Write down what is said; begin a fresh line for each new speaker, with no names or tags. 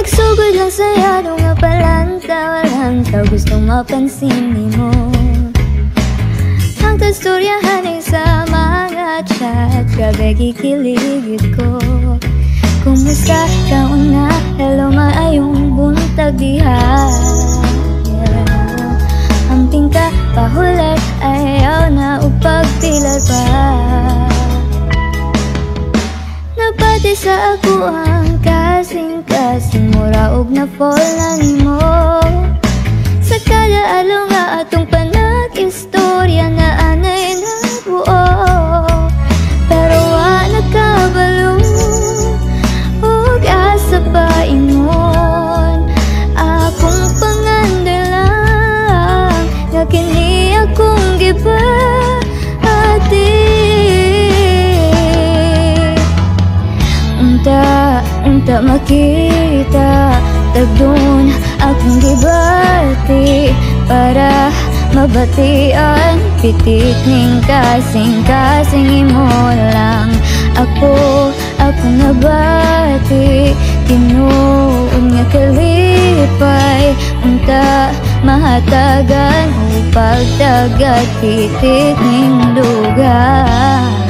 Nagsugod lang saya nung napalanta. Walang tao gustong mapansin ni mo. Ang tasturyahan ay sa mga chat. Grabe kikiligid ko. Kumusta ka una? Hello, maayong buntag diha. Amping ka pahulat, ayaw na upagpilar pa. Napati sa ako ang kasing-kasing mura og na fall na nimo. Sa kada along nga atong panag-istorya na anay nabuo. Pero wa nakabalo og asa pa ingon. Akong panganday lang nga kini akong gibati. Unta makita tagdon akong gibati para mabatian. Pitik ning kasing-kasing imo lang. Ako nabati. Tinuod nga kalipay. Unta mahatagan o pagtagad pitik ning lugar.